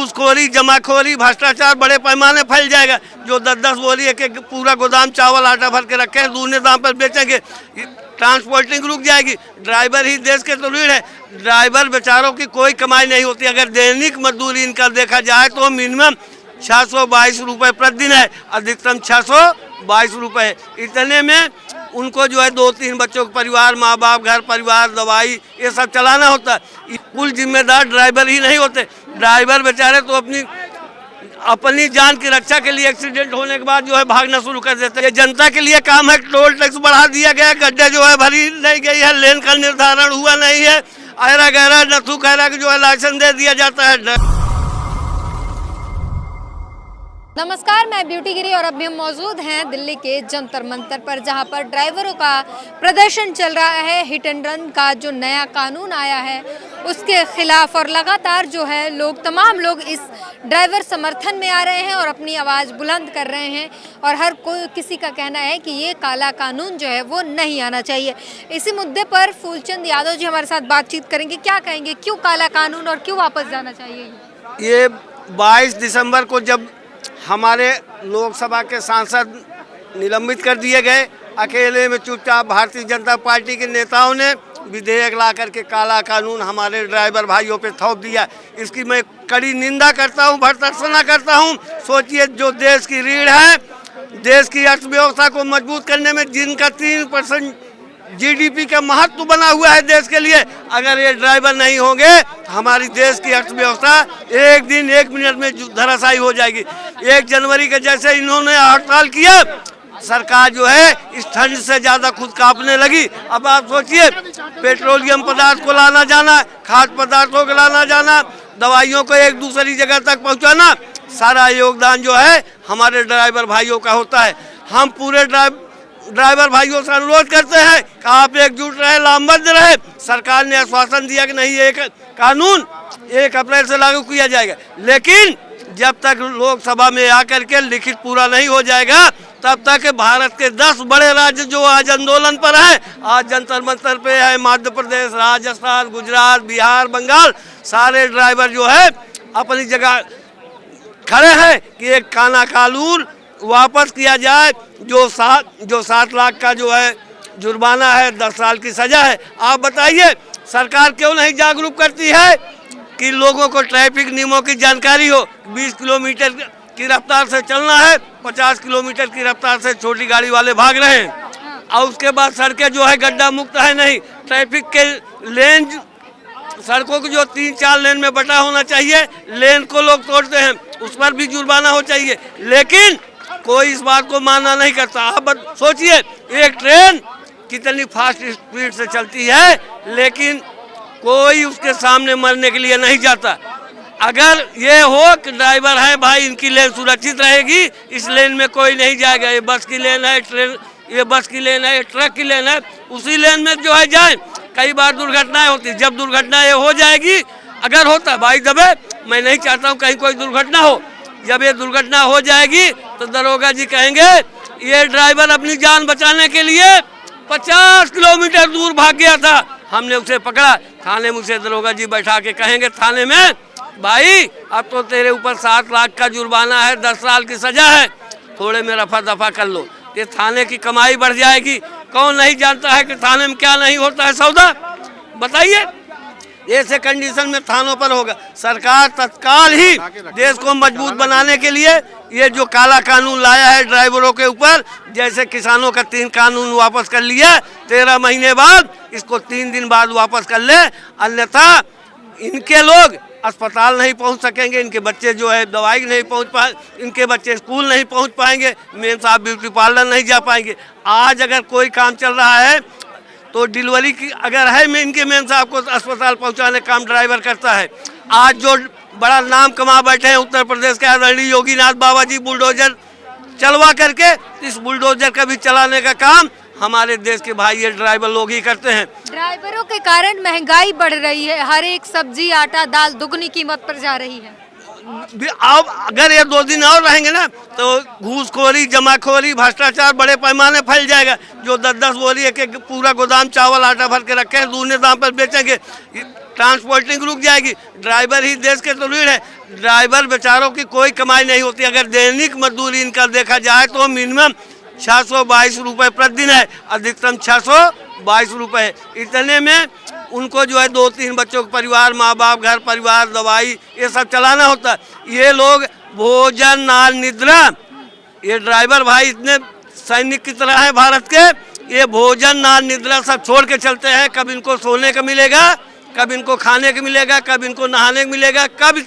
घूसखोरी, जमाखोरी, भ्रष्टाचार बड़े पैमाने फैल जाएगा। जो 10-10 बोरी एक पूरा गोदाम चावल आटा भर के रखे हैं, दूसरे दाम पर बेचेंगे, ट्रांसपोर्टिंग रुक जाएगी। ड्राइवर ही देश के तो रीढ़ है। ड्राइवर बेचारों की कोई कमाई नहीं होती। अगर दैनिक मजदूरी इनका देखा जाए तो मिनिमम 622 रुपये प्रतिदिन है, अधिकतम 622 रुपये। इतने में उनको जो है 2-3 बच्चों का परिवार, माँ बाप, घर परिवार, दवाई, ये सब चलाना होता है। कुल जिम्मेदार ड्राइवर ही नहीं होते। ड्राइवर बेचारे तो अपनी जान की रक्षा के लिए एक्सीडेंट होने के बाद जो है भागना शुरू कर देते हैं। ये जनता के लिए काम है। टोल टैक्स बढ़ा दिया गया, गड्ढे जो है भरी नहीं गई है, लेन का निर्धारण हुआ नहीं है, ऐरा गहरा नथु खैरा जो है लाइसेंस दे दिया जाता है। नमस्कार, मैं ब्यूटी गिरी और अभी हम मौजूद हैं दिल्ली के जंतर मंतर पर, जहां पर ड्राइवरों का प्रदर्शन चल रहा है। हिट एंड रन का जो नया कानून आया है उसके खिलाफ, और लगातार जो है तमाम लोग इस ड्राइवर समर्थन में आ रहे हैं और अपनी आवाज़ बुलंद कर रहे हैं। और हर कोई किसी का कहना है कि ये काला कानून जो है वो नहीं आना चाहिए। इसी मुद्दे पर फूलचंद यादव जी हमारे साथ बातचीत करेंगे। क्या कहेंगे, क्यों काला कानून और क्यों वापस जाना चाहिए? ये 22 दिसंबर को जब हमारे लोकसभा के सांसद निलंबित कर दिए गए, अकेले में चुपचाप भारतीय जनता पार्टी के नेताओं ने विधेयक ला करके काला कानून हमारे ड्राइवर भाइयों पे थोप दिया। इसकी मैं कड़ी निंदा करता हूँ, भर्त्सना करता हूँ। सोचिए, जो देश की रीढ़ है, देश की अर्थव्यवस्था को मजबूत करने में जिनका 3% GDP का महत्व बना हुआ है देश के लिए, अगर ये ड्राइवर नहीं होंगे हमारी देश की अर्थव्यवस्था एक दिन 1 मिनट में धराशायी हो जाएगी। 1 जनवरी के जैसे इन्होंने हड़ताल किया, सरकार जो है इस ठंड से ज्यादा खुद कांपने लगी। अब आप सोचिए, पेट्रोलियम पदार्थ को लाना जाना, खाद्य पदार्थों को लाना जाना, दवाइयों को एक दूसरी जगह तक पहुंचाना, सारा योगदान जो है हमारे ड्राइवर भाइयों का होता है। हम पूरे ड्राइवर भाइयों से अनुरोध करते हैं कि आप एकजुट रहे, लामबद्ध रहे। सरकार ने आश्वासन दिया कि नहीं, ये कानून 1 अप्रैल से लागू किया जाएगा, लेकिन जब तक लोकसभा में आकर के लिखित पूरा नहीं हो जाएगा तब तक भारत के 10 बड़े राज्य जो आज आंदोलन पर हैं, आज जंतर मंतर पे है, मध्य प्रदेश, राजस्थान, गुजरात, बिहार, बंगाल, सारे ड्राइवर जो है अपनी जगह खड़े हैं कि एक काला कानून वापस किया जाए। जो 7 लाख का जो है जुर्माना है, 10 साल की सजा है। आप बताइए, सरकार क्यों नहीं जागरूक करती है कि लोगों को ट्रैफिक नियमों की जानकारी हो। 20 किलोमीटर की रफ्तार से चलना है, 50 किलोमीटर की रफ्तार से छोटी गाड़ी वाले भाग रहे हैं। और उसके बाद सड़कें जो है गड्ढा मुक्त है नहीं, ट्रैफिक के लेन, सड़कों को जो 3-4 लेन में बटा होना चाहिए, लेन को लोग तोड़ते हैं, उस पर भी जुर्माना हो चाहिए, लेकिन कोई इस बात को मानना नहीं करता। आप सोचिए, एक ट्रेन कितनी फास्ट स्पीड से चलती है, लेकिन कोई उसके सामने मरने के लिए नहीं जाता। अगर ये हो कि ड्राइवर है भाई, इनकी लेन सुरक्षित रहेगी, इस लेन में कोई नहीं जाएगा, ये बस की लेन है, ये बस की लेन है, ट्रक की लेन है, उसी लेन में जो है जाए। कई बार दुर्घटनाएं होती, जब दुर्घटना ये हो जाएगी, अगर होता भाई दबे, मैं नहीं चाहता हूँ कहीं कोई दुर्घटना हो, जब ये दुर्घटना हो जाएगी तो दरोगा जी कहेंगे ये ड्राइवर अपनी जान बचाने के लिए 50 किलोमीटर दूर भाग गया था, हमने उसे पकड़ा। थाने में उसे दरोगा जी बैठा के कहेंगे थाने में, भाई अब तो तेरे ऊपर 7 लाख का जुर्माना है, 10 साल की सजा है, थोड़े में रफा दफा कर लो। ये थाने की कमाई बढ़ जाएगी। कौन नहीं जानता है कि थाने में क्या नहीं होता है सौदा, बताइए। ऐसे कंडीशन में थानों पर होगा। सरकार तत्काल ही देश को मजबूत बनाने के लिए ये जो काला कानून लाया है ड्राइवरों के ऊपर, जैसे किसानों का 3 कानून वापस कर लिया, 13 महीने बाद इसको 3 दिन बाद वापस कर ले, अन्यथा इनके लोग अस्पताल नहीं पहुंच सकेंगे, इनके बच्चे जो है दवाई नहीं पहुंच पाए, इनके बच्चे स्कूल नहीं पहुंच पाएंगे, मेम साहब ब्यूटी पार्लर नहीं जा पाएंगे। आज अगर कोई काम चल रहा है तो डिलीवरी की अगर है, मैं इनके मेम साहब को अस्पताल पहुंचाने का काम ड्राइवर करता है। आज जो बड़ा नाम कमा बैठे हैं उत्तर प्रदेश के आदरणीय योगीनाथ बाबा जी, बुलडोजर चलवा करके, इस बुलडोजर का भी चलाने का काम हमारे देश के भाई ये ड्राइवर लोग ही करते हैं। ड्राइवरों के कारण महंगाई बढ़ रही है, हर एक सब्जी, आटा, दाल दुगनी कीमत पर जा रही है। अब अगर ये 2 दिन और रहेंगे ना तो घूसखोरी, जमाखोरी, भ्रष्टाचार बड़े पैमाने फैल जाएगा। जो 10-10 बोरी एक पूरा गोदाम चावल आटा भर के रखे हैं, दूसरे दाम पर बेचेंगे, ट्रांसपोर्टिंग रुक जाएगी। ड्राइवर ही देश के तो रीढ़ है। ड्राइवर बेचारों की कोई कमाई नहीं होती। अगर दैनिक मजदूरी इनका देखा जाए तो मिनिमम 622 रुपये प्रतिदिन है, अधिकतम 622 रुपये। इतने में उनको जो है 2-3 बच्चों का परिवार, माँ बाप, घर परिवार, दवाई, ये सब चलाना होता है। ये लोग भोजन नाल निद्रा, ये ड्राइवर भाई इतने सैनिक की तरह है भारत के, ये भोजन नाल निद्रा सब छोड़ के चलते हैं। कब इनको सोने का मिलेगा, कब इनको खाने को मिलेगा, कब इनको नहाने को मिलेगा, कब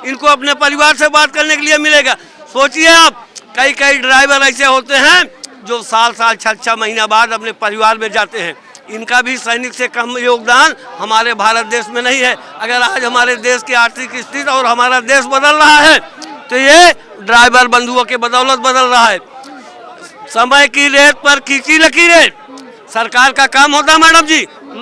इनको अपने परिवार से बात करने के लिए मिलेगा। सोचिए आप, कई ड्राइवर ऐसे होते हैं जो साल 6-6 महीना बाद अपने परिवार में जाते हैं। इनका भी सैनिक से कम योगदान हमारे भारत देश में नहीं है। अगर आज हमारे देश की आर्थिक स्थिति और हमारा देश बदल रहा है तो ये ड्राइवर बंधुओं के बदौलत बदल रहा है। समय की रेत पर खींची लकीरें सरकार का काम होता है मैडम जी।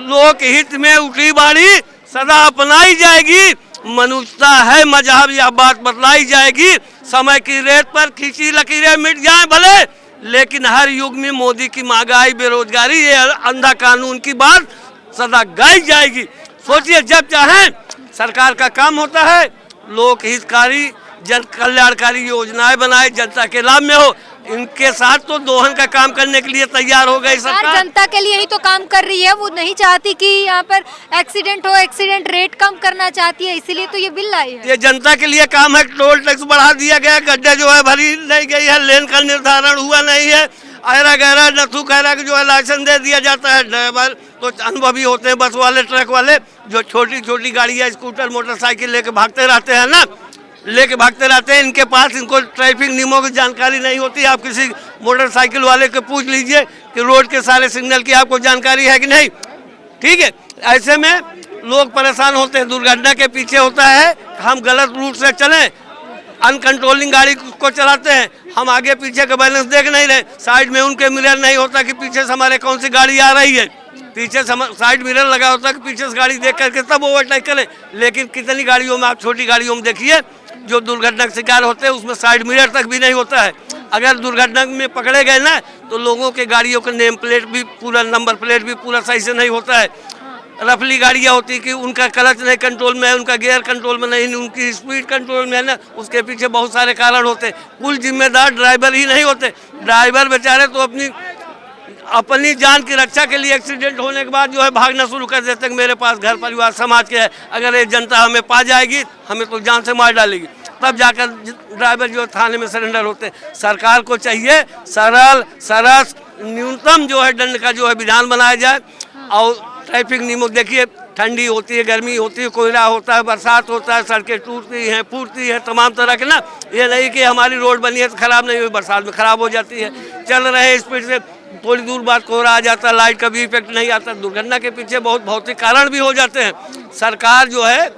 लोक हित में उठी बाड़ी सदा अपनाई जाएगी। मनुष्यता है मजहब, यह बात बतलाई जाएगी। समय की रेत पर खींची लकीरें मिट जाएं भले, लेकिन हर युग में मोदी की महंगाई, बेरोजगारी, ये अंधा कानून की बात सदा गाई जाएगी। सोचिए, जब चाहें सरकार का काम होता है, लोक हितकारी, जन कल्याणकारी योजनाएं बनाए, जनता के लाभ में हो। इनके साथ तो दोहन का काम करने के लिए तैयार हो गई सरकार। जनता के लिए ही तो काम कर रही है, वो नहीं चाहती कि यहाँ पर एक्सीडेंट हो, एक्सीडेंट रेट कम करना चाहती है, इसीलिए तो ये बिल लाई है। ये जनता के लिए काम है। टोल टैक्स बढ़ा दिया गया, गड्ढे जो है भरी नहीं गई है, लेन का निर्धारण हुआ नहीं है, ऐरा गहरा नथु खैरा जो है लाइसेंस दे दिया जाता है। ड्राइवर तो अनुभवी होते हैं, बस वाले, ट्रक वाले, जो छोटी छोटी गाड़ियाँ, स्कूटर, मोटरसाइकिल लेके भागते रहते हैं ना, इनके पास, इनको ट्रैफिक नियमों की जानकारी नहीं होती। आप किसी मोटरसाइकिल वाले को पूछ लीजिए कि रोड के सारे सिग्नल की आपको जानकारी है कि नहीं, ठीक है। ऐसे में लोग परेशान होते हैं। दुर्घटना के पीछे होता है हम गलत रूट से चलें, अनकंट्रोलिंग गाड़ी को चलाते हैं, हम आगे पीछे का बैलेंस देख नहीं रहे, साइड में उनके मिरर नहीं होता कि पीछे से हमारे कौन सी गाड़ी आ रही है, पीछे साइड मिरर लगा होता है कि पीछे से गाड़ी देख करके तब ओवरटेक करें। लेकिन कितनी गाड़ियों में, आप छोटी गाड़ियों में देखिए जो दुर्घटना का शिकार होते हैं, उसमें साइड मिरर तक भी नहीं होता है। अगर दुर्घटना में पकड़े गए ना तो लोगों के गाड़ियों का नेम प्लेट भी पूरा, नंबर प्लेट भी पूरा सही से नहीं होता है। रफली गाड़ियाँ होती कि उनका क्लच नहीं कंट्रोल में है, उनका गियर कंट्रोल में नहीं, उनकी स्पीड कंट्रोल में है ना, उसके पीछे बहुत सारे कारण होते हैं। कुल जिम्मेदार ड्राइवर ही नहीं होते। ड्राइवर बेचारे तो अपनी जान की रक्षा के लिए एक्सीडेंट होने के बाद जो है भागना शुरू कर देते हैं, मेरे पास घर परिवार समाज के है, अगर ये जनता हमें पा जाएगी हमें तो जान से मार डालेगी। तब जाकर ड्राइवर जो थाने में सरेंडर होते हैं। सरकार को चाहिए सरल सरस न्यूनतम जो है दंड का जो है विधान बनाया जाए। और ट्रैफिक नियमों देखिए, ठंडी होती है, गर्मी होती है, कोहरा होता है, बरसात होता है, सड़कें टूटती हैं, फूटती हैं, तमाम तरह के ना। ये नहीं कि हमारी रोड बनी है तो खराब नहीं हुई, बरसात में खराब हो जाती है। चल रहे स्पीड से थोड़ी दूर बाद कोहरा आ जाता है, लाइट का भी इफेक्ट नहीं आता। दुर्घटना के पीछे बहुत भौतिक कारण भी हो जाते हैं। सरकार जो है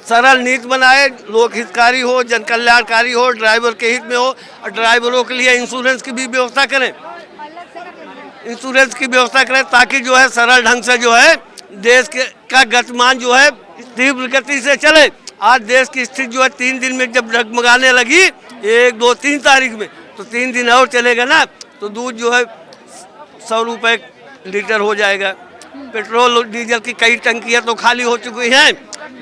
सरल नीति बनाए, लोक हितकारी हो, जन कल्याणकारी हो, ड्राइवर के हित में हो, और ड्राइवरों के लिए इंश्योरेंस की भी व्यवस्था करें, ताकि जो है सरल ढंग से जो है देश का गतिमान जो है तीव्र गति से चले। आज देश की स्थिति जो है 3 दिन में जब डगमगाने लगी, 1, 2, 3 तारीख में, तो 3 दिन और चलेगा ना तो दूध जो है 100 रुपये लीटर हो जाएगा। पेट्रोल डीजल की कई टंकियां तो खाली हो चुकी हैं।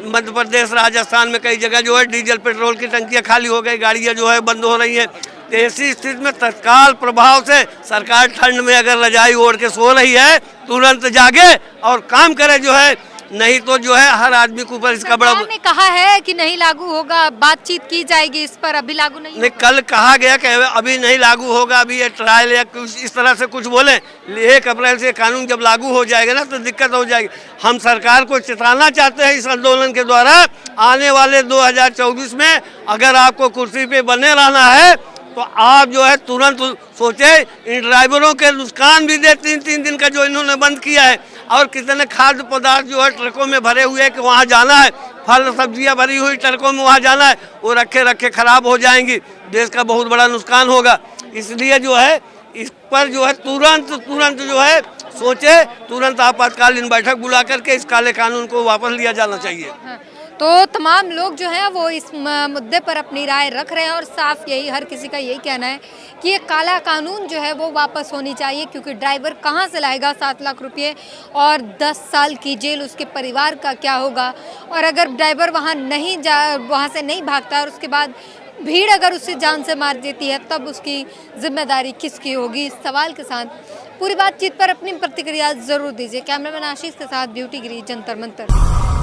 मध्य प्रदेश, राजस्थान में कई जगह जो है डीजल पेट्रोल की टंकियां खाली हो गई, गाड़ियां जो है बंद हो रही हैं। तो ऐसी स्थिति में तत्काल प्रभाव से सरकार ठंड में अगर रजाई ओढ़ के सो रही है, तुरंत जागे और काम करे जो है, नहीं तो जो है हर आदमी के ऊपर इसका बड़ा। ने कहा है कि नहीं लागू होगा, बातचीत की जाएगी इस पर, अभी लागू नहीं। कल कहा गया कि अभी नहीं लागू होगा, अभी ये ट्रायल या कुछ इस तरह से कुछ बोले। 1 अप्रैल से कानून जब लागू हो जाएगा ना तो दिक्कत हो जाएगी। हम सरकार को चेताना चाहते हैं इस आंदोलन के द्वारा, आने वाले 2024 में अगर आपको कुर्सी पे बने रहना है तो आप जो है तुरंत सोचे। इन ड्राइवरों के नुकसान भी दे 3-3 दिन का जो इन्होंने बंद किया है। और कितने खाद्य पदार्थ जो है ट्रकों में भरे हुए हैं कि वहाँ जाना है, फल सब्जियाँ भरी हुई ट्रकों में वहाँ जाना है, वो रखे रखे खराब हो जाएंगी, देश का बहुत बड़ा नुकसान होगा। इसलिए जो है इस पर जो है तुरंत जो है सोचे, तुरंत आपातकालीन बैठक बुला करके इस काले कानून को वापस लिया जाना चाहिए। तो तमाम लोग जो हैं वो इस मुद्दे पर अपनी राय रख रहे हैं और साफ यही हर किसी का यही कहना है कि ये काला कानून जो है वो वापस होनी चाहिए, क्योंकि ड्राइवर कहाँ से लाएगा 7 लाख रुपये और 10 साल की जेल, उसके परिवार का क्या होगा। और अगर ड्राइवर वहाँ से नहीं भागता और उसके बाद भीड़ अगर उससे जान से मार देती है तब उसकी जिम्मेदारी किसकी होगी। इस सवाल के साथ पूरी बातचीत पर अपनी प्रतिक्रिया जरूर दीजिए। कैमरामैन आशीष के साथ ब्यूटी गिरी, जंतर मंतर।